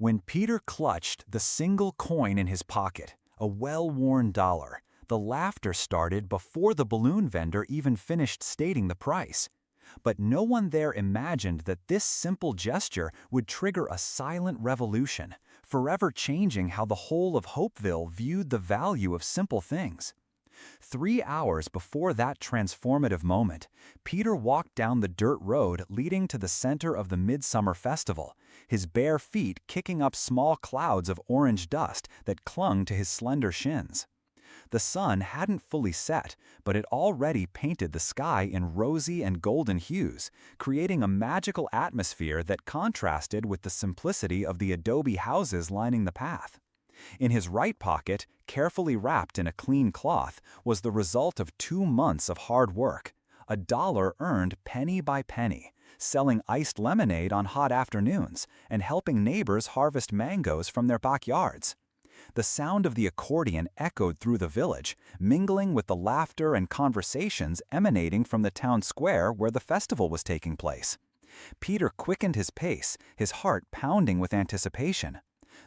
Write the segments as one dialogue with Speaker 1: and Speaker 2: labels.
Speaker 1: When Peter clutched the single coin in his pocket, a well-worn dollar, the laughter started before the balloon vendor even finished stating the price. But no one there imagined that this simple gesture would trigger a silent revolution, forever changing how the whole of Hopeville viewed the value of simple things. 3 hours before that transformative moment, Peter walked down the dirt road leading to the center of the Midsummer Festival, his bare feet kicking up small clouds of orange dust that clung to his slender shins. The sun hadn't fully set, but it already painted the sky in rosy and golden hues, creating a magical atmosphere that contrasted with the simplicity of the adobe houses lining the path. In his right pocket, carefully wrapped in a clean cloth, was the result of 2 months of hard work, a dollar earned penny by penny, selling iced lemonade on hot afternoons and helping neighbors harvest mangoes from their backyards. The sound of the accordion echoed through the village, mingling with the laughter and conversations emanating from the town square where the festival was taking place. Peter quickened his pace, his heart pounding with anticipation.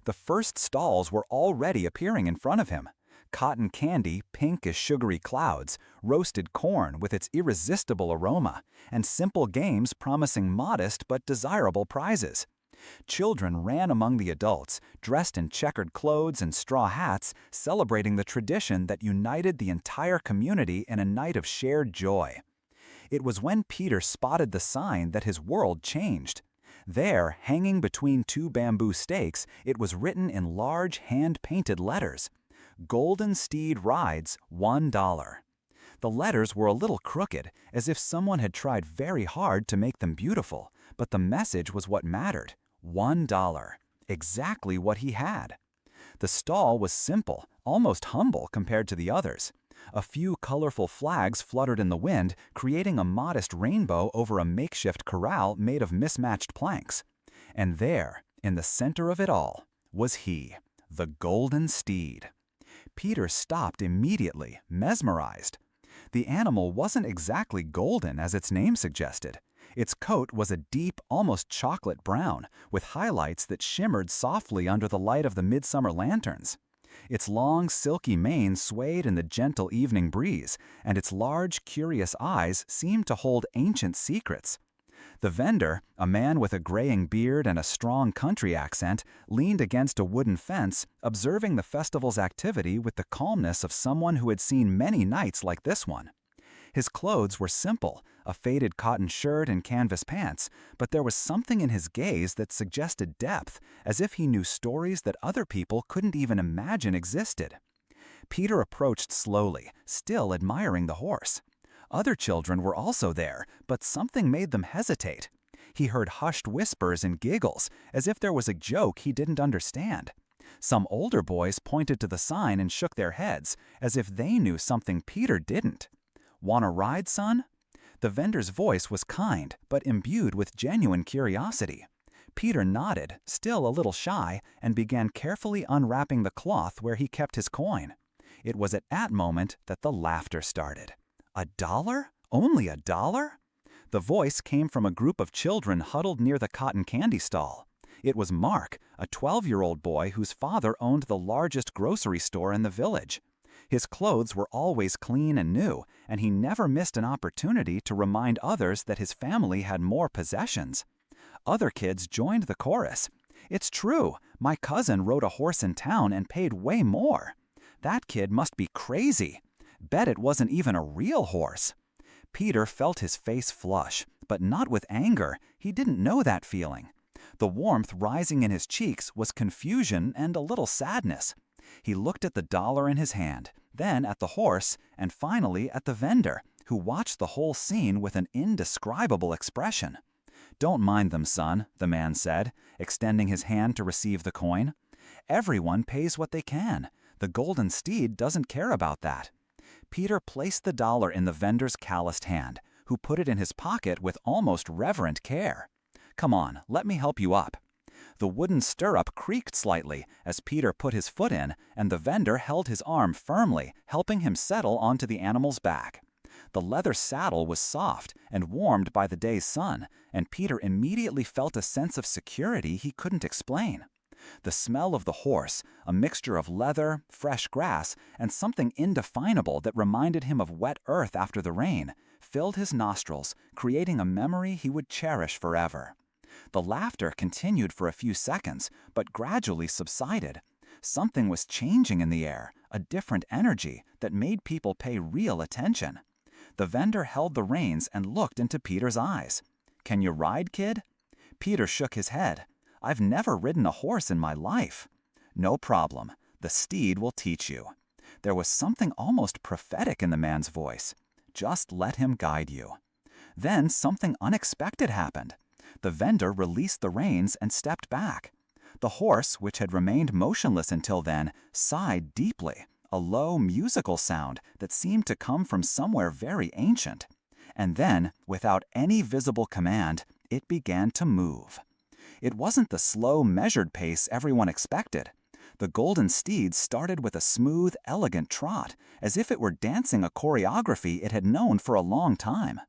Speaker 1: The first stalls were already appearing in front of him. Cotton candy, pink as sugary clouds, roasted corn with its irresistible aroma, and simple games promising modest but desirable prizes. Children ran among the adults, dressed in checkered clothes and straw hats, celebrating the tradition that united the entire community in a night of shared joy. It was when Peter spotted the sign that his world changed. There, hanging between 2 bamboo stakes, it was written in large, hand-painted letters. Golden Steed Rides, $1. The letters were a little crooked, as if someone had tried very hard to make them beautiful, but the message was what mattered. $1. Exactly what he had. The stall was simple, almost humble compared to the others. A few colorful flags fluttered in the wind, creating a modest rainbow over a makeshift corral made of mismatched planks. And there, in the center of it all, was he, the Golden Steed. Peter stopped immediately, mesmerized. The animal wasn't exactly golden as its name suggested. Its coat was a deep, almost chocolate brown, with highlights that shimmered softly under the light of the midsummer lanterns. Its long, silky mane swayed in the gentle evening breeze, and its large, curious eyes seemed to hold ancient secrets. The vendor, a man with a graying beard and a strong country accent, leaned against a wooden fence, observing the festival's activity with the calmness of someone who had seen many nights like this one. His clothes were simple, a faded cotton shirt and canvas pants, but there was something in his gaze that suggested depth, as if he knew stories that other people couldn't even imagine existed. Peter approached slowly, still admiring the horse. Other children were also there, but something made them hesitate. He heard hushed whispers and giggles, as if there was a joke he didn't understand. Some older boys pointed to the sign and shook their heads, as if they knew something Peter didn't. "Want a ride, son?" The vendor's voice was kind, but imbued with genuine curiosity. Peter nodded, still a little shy, and began carefully unwrapping the cloth where he kept his coin. It was at that moment that the laughter started. $1? Only $1? The voice came from a group of children huddled near the cotton candy stall. It was Mark, a 12-year-old boy whose father owned the largest grocery store in the village. His clothes were always clean and new, and he never missed an opportunity to remind others that his family had more possessions. Other kids joined the chorus. "It's true, my cousin rode a horse in town and paid way more. That kid must be crazy. Bet it wasn't even a real horse." Peter felt his face flush, but not with anger. He didn't know that feeling. The warmth rising in his cheeks was confusion and a little sadness. He looked at the dollar in his hand, then at the horse, and finally at the vendor, who watched the whole scene with an indescribable expression. "Don't mind them, son," the man said, extending his hand to receive the coin. "Everyone pays what they can. The Golden Steed doesn't care about that." Peter placed the dollar in the vendor's calloused hand, who put it in his pocket with almost reverent care. "Come on, let me help you up." The wooden stirrup creaked slightly as Peter put his foot in, and the vendor held his arm firmly, helping him settle onto the animal's back. The leather saddle was soft and warmed by the day's sun, and Peter immediately felt a sense of security he couldn't explain. The smell of the horse, a mixture of leather, fresh grass, and something indefinable that reminded him of wet earth after the rain, filled his nostrils, creating a memory he would cherish forever. The laughter continued for a few seconds, but gradually subsided. Something was changing in the air, a different energy that made people pay real attention. The vendor held the reins and looked into Peter's eyes. "Can you ride, kid?" Peter shook his head. "I've never ridden a horse in my life." "No problem. The steed will teach you." There was something almost prophetic in the man's voice. "Just let him guide you." Then something unexpected happened. The vendor released the reins and stepped back. The horse, which had remained motionless until then, sighed deeply, a low, musical sound that seemed to come from somewhere very ancient. And then, without any visible command, it began to move. It wasn't the slow, measured pace everyone expected. The golden steed started with a smooth, elegant trot, as if it were dancing a choreography it had known for a long time.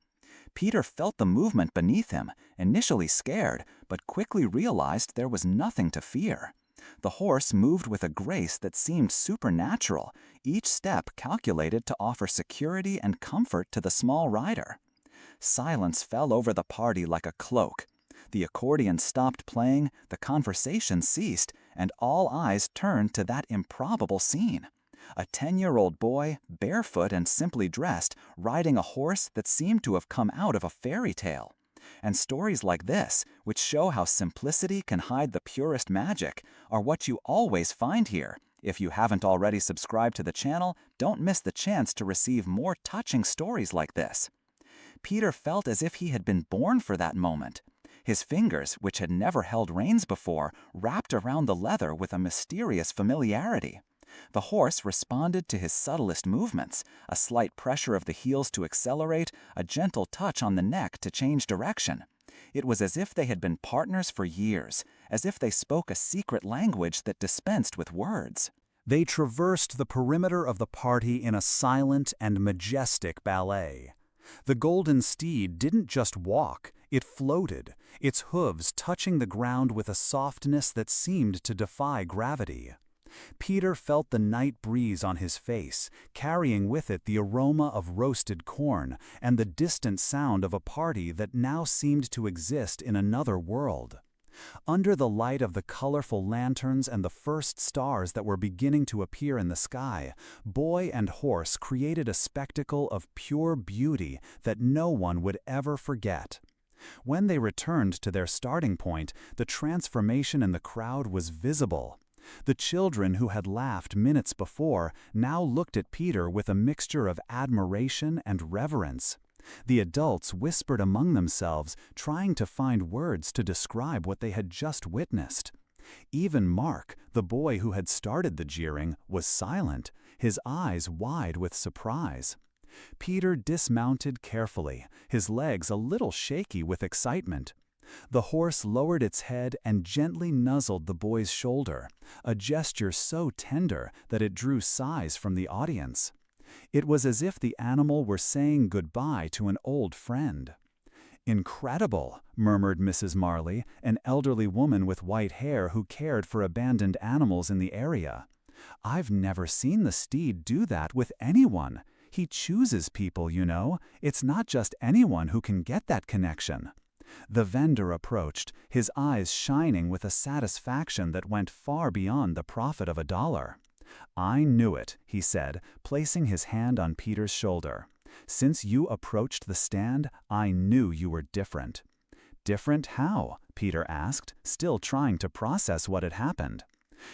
Speaker 1: Peter felt the movement beneath him, initially scared, but quickly realized there was nothing to fear. The horse moved with a grace that seemed supernatural, each step calculated to offer security and comfort to the small rider. Silence fell over the party like a cloak. The accordion stopped playing, the conversation ceased, and all eyes turned to that improbable scene. A 10-year-old boy, barefoot and simply dressed, riding a horse that seemed to have come out of a fairy tale. And stories like this, which show how simplicity can hide the purest magic, are what you always find here. If you haven't already subscribed to the channel, don't miss the chance to receive more touching stories like this. Peter felt as if he had been born for that moment. His fingers, which had never held reins before, wrapped around the leather with a mysterious familiarity. The horse responded to his subtlest movements, a slight pressure of the heels to accelerate, a gentle touch on the neck to change direction. It was as if they had been partners for years, as if they spoke a secret language that dispensed with words. They traversed the perimeter of the party in a silent and majestic ballet. The golden steed didn't just walk, it floated, its hooves touching the ground with a softness that seemed to defy gravity. Peter felt the night breeze on his face, carrying with it the aroma of roasted corn and the distant sound of a party that now seemed to exist in another world. Under the light of the colorful lanterns and the first stars that were beginning to appear in the sky, boy and horse created a spectacle of pure beauty that no one would ever forget. When they returned to their starting point, the transformation in the crowd was visible. The children who had laughed minutes before now looked at Peter with a mixture of admiration and reverence. The adults whispered among themselves, trying to find words to describe what they had just witnessed. Even Mark, the boy who had started the jeering, was silent, his eyes wide with surprise. Peter dismounted carefully, his legs a little shaky with excitement. The horse lowered its head and gently nuzzled the boy's shoulder, a gesture so tender that it drew sighs from the audience. It was as if the animal were saying goodbye to an old friend. "Incredible," murmured Mrs. Marley, an elderly woman with white hair who cared for abandoned animals in the area. "I've never seen the steed do that with anyone. He chooses people, you know. It's not just anyone who can get that connection." The vendor approached, his eyes shining with a satisfaction that went far beyond the profit of $1. "I knew it," he said, placing his hand on Peter's shoulder. "Since you approached the stand, I knew you were different." "Different how?" Peter asked, still trying to process what had happened.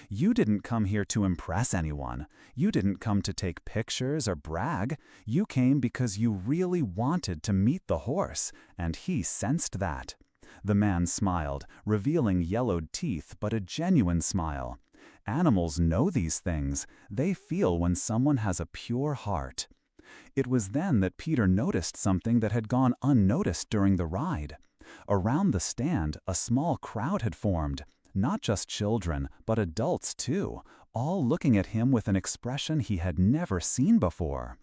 Speaker 1: "You didn't come here to impress anyone. You didn't come to take pictures or brag. You came because you really wanted to meet the horse, and he sensed that." The man smiled, revealing yellowed teeth, but a genuine smile. Animals know these things. They feel when someone has a pure heart. It was then that Peter noticed something that had gone unnoticed during the ride. Around the stand, a small crowd had formed. Not just children, but adults too, all looking at him with an expression he had never seen before.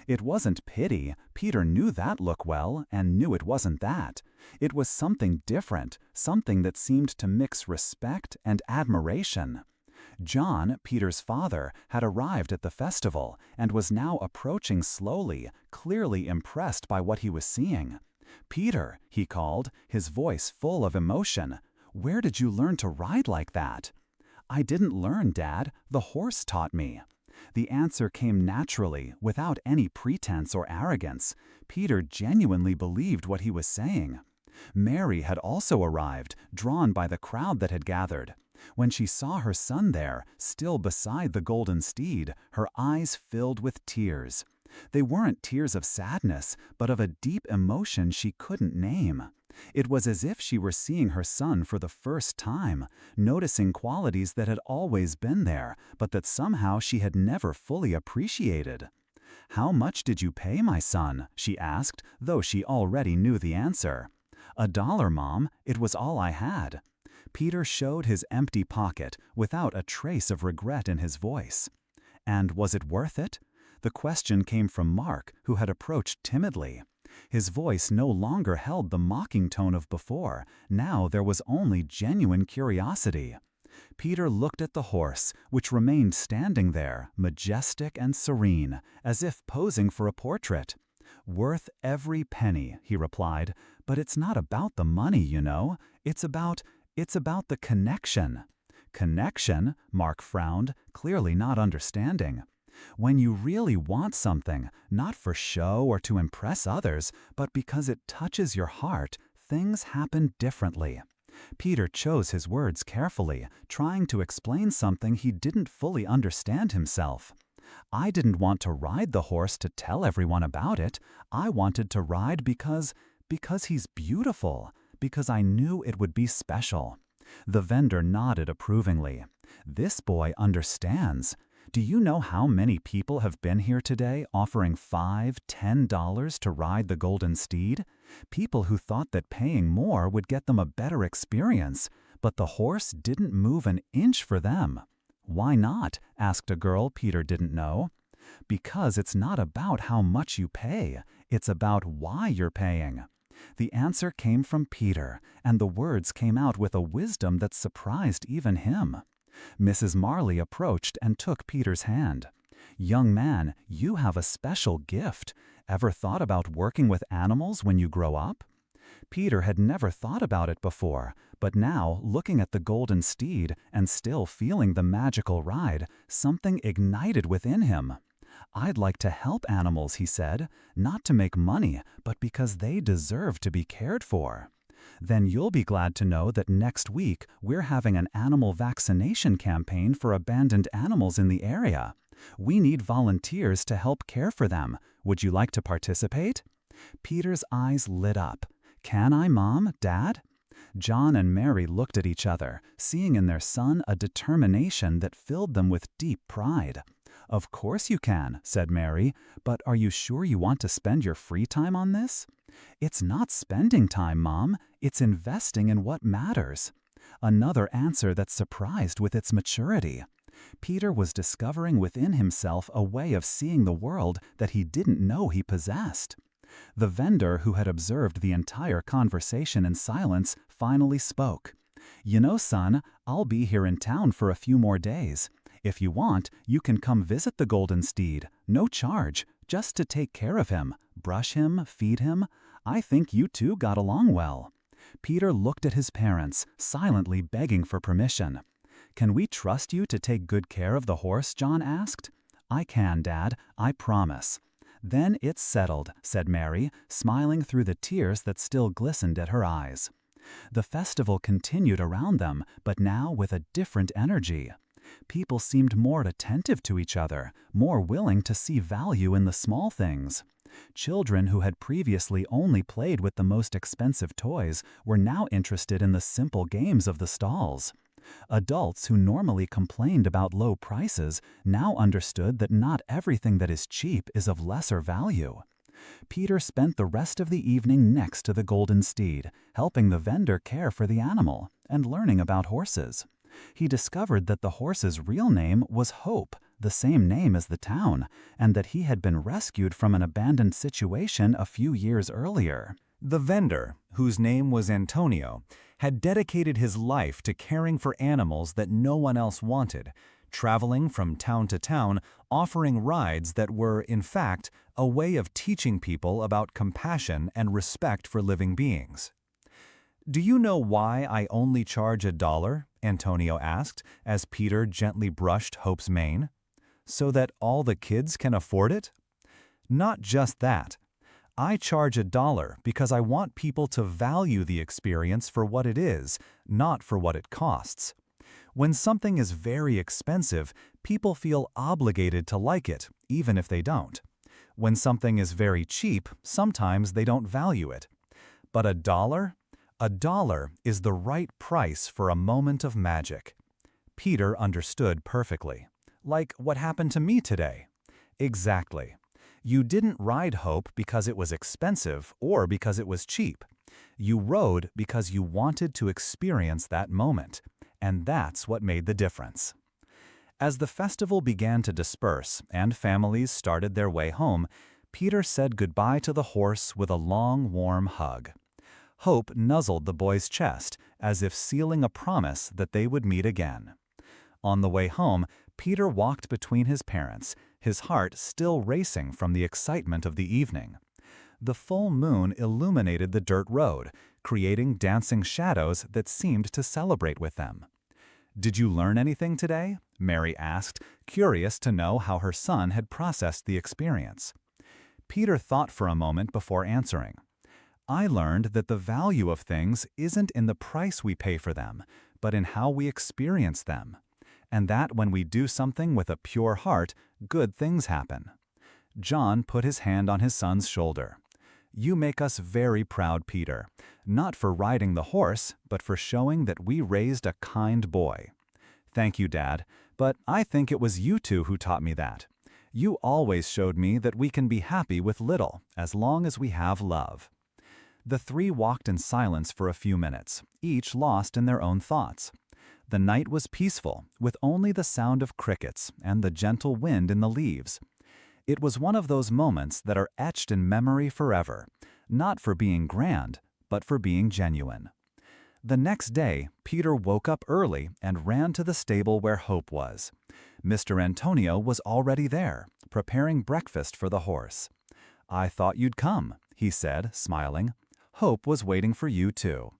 Speaker 1: It wasn't pity. Peter knew that look well and knew it wasn't that. It was something different, something that seemed to mix respect and admiration. John, Peter's father, had arrived at the festival and was now approaching slowly, clearly impressed by what he was seeing. "Peter," he called, his voice full of emotion, "where did you learn to ride like that?" "I didn't learn, Dad. The horse taught me." The answer came naturally, without any pretense or arrogance. Peter genuinely believed what he was saying. Mary had also arrived, drawn by the crowd that had gathered. When she saw her son there, still beside the golden steed, her eyes filled with tears. They weren't tears of sadness, but of a deep emotion she couldn't name. It was as if she were seeing her son for the first time, noticing qualities that had always been there, but that somehow she had never fully appreciated. "How much did you pay, my son?" she asked, though she already knew the answer. "$1, Mom. It was all I had." Peter showed his empty pocket, without a trace of regret in his voice. "And was it worth it?" The question came from Mark, who had approached timidly. His voice no longer held the mocking tone of before. Now there was only genuine curiosity. Peter looked at the horse, which remained standing there, majestic and serene, as if posing for a portrait. "Worth every penny," he replied, "but it's not about the money, you know. It's about the connection." "Connection?" Mark frowned, clearly not understanding. "When you really want something, not for show or to impress others, but because it touches your heart, things happen differently." Peter chose his words carefully, trying to explain something he didn't fully understand himself. "I didn't want to ride the horse to tell everyone about it. I wanted to ride because he's beautiful, because I knew it would be special." The vendor nodded approvingly. "This boy understands. Do you know how many people have been here today offering $5, $10 to ride the golden steed? People who thought that paying more would get them a better experience, but the horse didn't move an inch for them." "Why not?" asked a girl Peter didn't know. "Because it's not about how much you pay, it's about why you're paying." The answer came from Peter, and the words came out with a wisdom that surprised even him. Mrs. Marley approached and took Peter's hand. "Young man, you have a special gift. Ever thought about working with animals when you grow up?" Peter had never thought about it before, but now, looking at the golden steed and still feeling the magical ride, something ignited within him. "I'd like to help animals," he said, "not to make money, but because they deserve to be cared for." "Then you'll be glad to know that next week we're having an animal vaccination campaign for abandoned animals in the area. We need volunteers to help care for them. Would you like to participate?" Peter's eyes lit up. "Can I, Mom, Dad?" John and Mary looked at each other, seeing in their son a determination that filled them with deep pride. "Of course you can," said Mary, "but are you sure you want to spend your free time on this?" "It's not spending time, Mom. It's investing in what matters." Another answer that surprised with its maturity. Peter was discovering within himself a way of seeing the world that he didn't know he possessed. The vendor, who had observed the entire conversation in silence, finally spoke. "You know, son, I'll be here in town for a few more days. If you want, you can come visit the golden steed, no charge, just to take care of him, brush him, feed him. I think you two got along well." Peter looked at his parents, silently begging for permission. "Can we trust you to take good care of the horse?" John asked. "I can, Dad, I promise." "Then it's settled," said Mary, smiling through the tears that still glistened at her eyes. The festival continued around them, but now with a different energy. People seemed more attentive to each other, more willing to see value in the small things. Children who had previously only played with the most expensive toys were now interested in the simple games of the stalls. Adults who normally complained about low prices now understood that not everything that is cheap is of lesser value. Peter spent the rest of the evening next to the golden steed, helping the vendor care for the animal and learning about horses. He discovered that the horse's real name was Hope,
Speaker 2: the same name as the town, and that he had been rescued from an abandoned situation a few years earlier.
Speaker 1: The vendor, whose name was Antonio, had dedicated his life to caring for animals that no one else wanted, traveling from town to town, offering rides that were, in fact, a way of teaching people about compassion and respect for living beings. "Do you know why I only charge $1?" Antonio asked, as Peter gently brushed Hope's mane. "So that all the kids can afford it?" "Not just that. I charge $1 because I want people to value the experience for what it is, not for what it costs. When something is very expensive, people feel obligated to like it, even if they don't. When something is very cheap, sometimes they don't value it. But $1? $1 is the right price for a moment of magic." Peter understood perfectly. "Like what happened to me today." "Exactly. You didn't ride Hope because it was expensive or because it was cheap. You rode because you wanted to experience that moment, and that's what made the difference." As the festival began to disperse and families started their way home, Peter said goodbye to the horse with a long, warm hug. Hope nuzzled the boy's chest, as if sealing a promise that they would meet again. On the way home, Peter walked between his parents, his heart still racing from the excitement of the evening. The full moon illuminated the dirt road, creating dancing shadows that seemed to celebrate with them. "Did you learn anything today?" Mary asked, curious to know how her son had processed the experience. Peter thought for a moment before answering. "I learned that the value of things isn't in the price we pay for them, but in how we experience them. And that when we do something with a pure heart, good things happen." John put his hand on his son's shoulder. "You make us very proud, Peter, not for riding the horse, but for showing that we raised a kind boy." "Thank you, Dad, but I think it was you two who taught me that. You always showed me that we can be happy with little, as long as we have love." The three walked in silence for a few minutes, each lost in their own thoughts. The night was peaceful, with only the sound of crickets and the gentle wind in the leaves. It was one of those moments that are etched in memory forever, not for being grand, but for being genuine. The next day, Peter woke up early and ran to the stable where Hope was. Mr. Antonio was already there, preparing breakfast for the horse. "I thought you'd come," he said, smiling. "Hope was waiting for you too."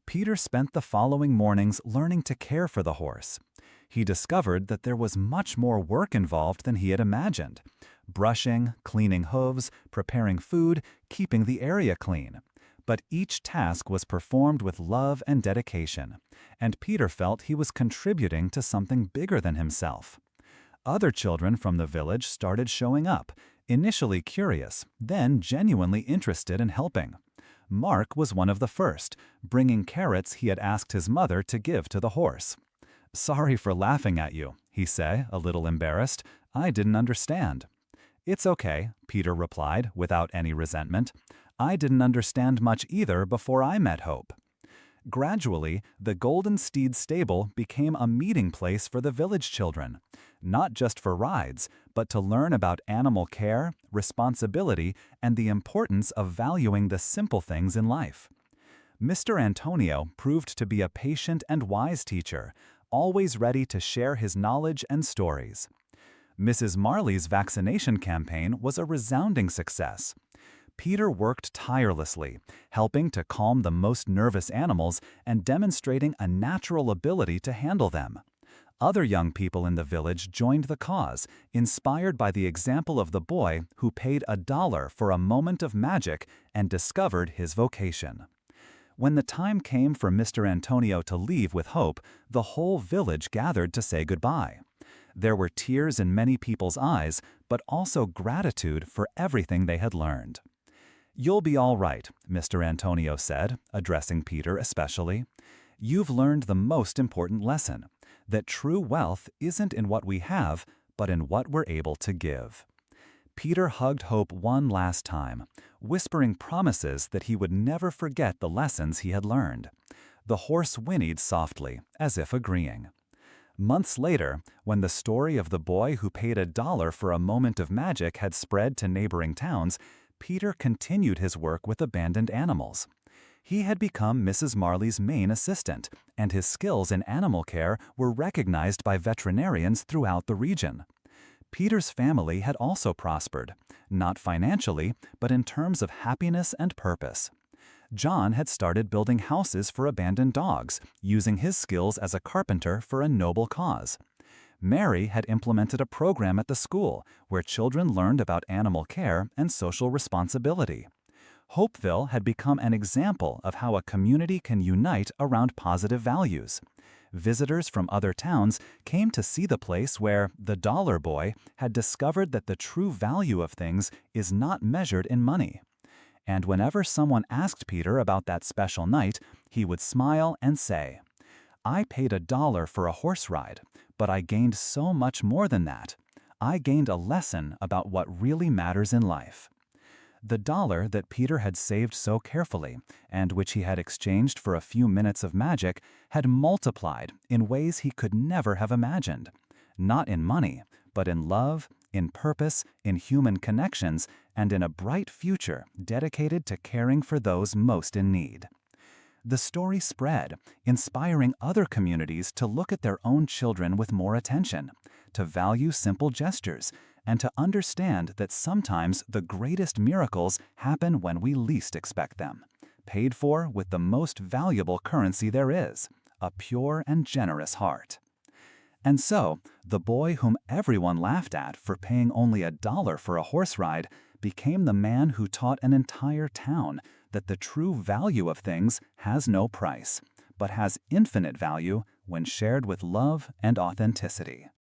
Speaker 1: Peter spent the following mornings learning to care for the horse. He discovered that there was much more work involved than he had imagined. Brushing, cleaning hooves, preparing food, keeping the area clean. But each task was performed with love and dedication, and Peter felt he was contributing to something bigger than himself. Other children from the village started showing up, initially curious, then genuinely interested in helping. Mark was one of the first, bringing carrots he had asked his mother to give to the horse. "Sorry for laughing at you," he said, a little embarrassed. "I didn't understand." "It's okay," Peter replied, without any resentment. "I didn't understand much either before I met Hope." Gradually, the Golden Steed stable became a meeting place for the village children, not just for rides, but to learn about animal care, responsibility, and the importance of valuing the simple things in life. Mr. Antonio proved to be a patient and wise teacher, always ready to share his knowledge and stories. Mrs. Marley's vaccination campaign was a resounding success. Peter worked tirelessly, helping to calm the most nervous animals and demonstrating a natural ability to handle them. Other young people in the village joined the cause, inspired by the example of the boy who paid $1 for a moment of magic and discovered his vocation. When the time came for Mr. Antonio to leave with Hope, the whole village gathered to say goodbye. There were tears in many people's eyes, but also gratitude for everything they had learned. "You'll be all right," Mr. Antonio said, addressing Peter especially. "You've learned the most important lesson, that true wealth isn't in what we have, but in what we're able to give." Peter hugged Hope one last time, whispering promises that he would never forget the lessons he had learned. The horse whinnied softly, as if agreeing.
Speaker 2: Months later, when the story of the boy who paid $1 for a moment of magic had spread to neighboring towns, Peter continued his work with abandoned animals. He had become Mrs. Marley's main assistant, and his skills in animal care were recognized by veterinarians throughout the region. Peter's family had also prospered, not financially, but in terms of happiness and purpose. John had started building houses for abandoned dogs, using his skills as a carpenter for a noble cause. Mary had implemented a program at the school where children learned about animal care and social responsibility. Hopeville had become an example of how a community can unite around positive values. Visitors from other towns came to see the place where the Dollar Boy had discovered that the true value of things is not measured in money. And whenever someone asked Peter about that special night, he would smile and say, "I paid $1 for a horse ride, but I gained so much more than that. I gained a lesson about what really matters in life." The dollar that Peter had saved so carefully, and which he had exchanged for a few minutes of magic, had multiplied in ways he could never have imagined. Not in money, but in love, in purpose, in human connections, and in a bright future dedicated to caring for those most in need. The story spread, inspiring other communities to look at their own children with more attention, to value simple gestures, and to understand that sometimes the greatest miracles happen when we least expect them, paid for with the most valuable currency there is, a pure and generous heart. And so, the boy whom everyone laughed at for paying only $1 for a horse ride became the man who taught an entire town that the true value of things has no price, but has infinite value when shared with love and authenticity.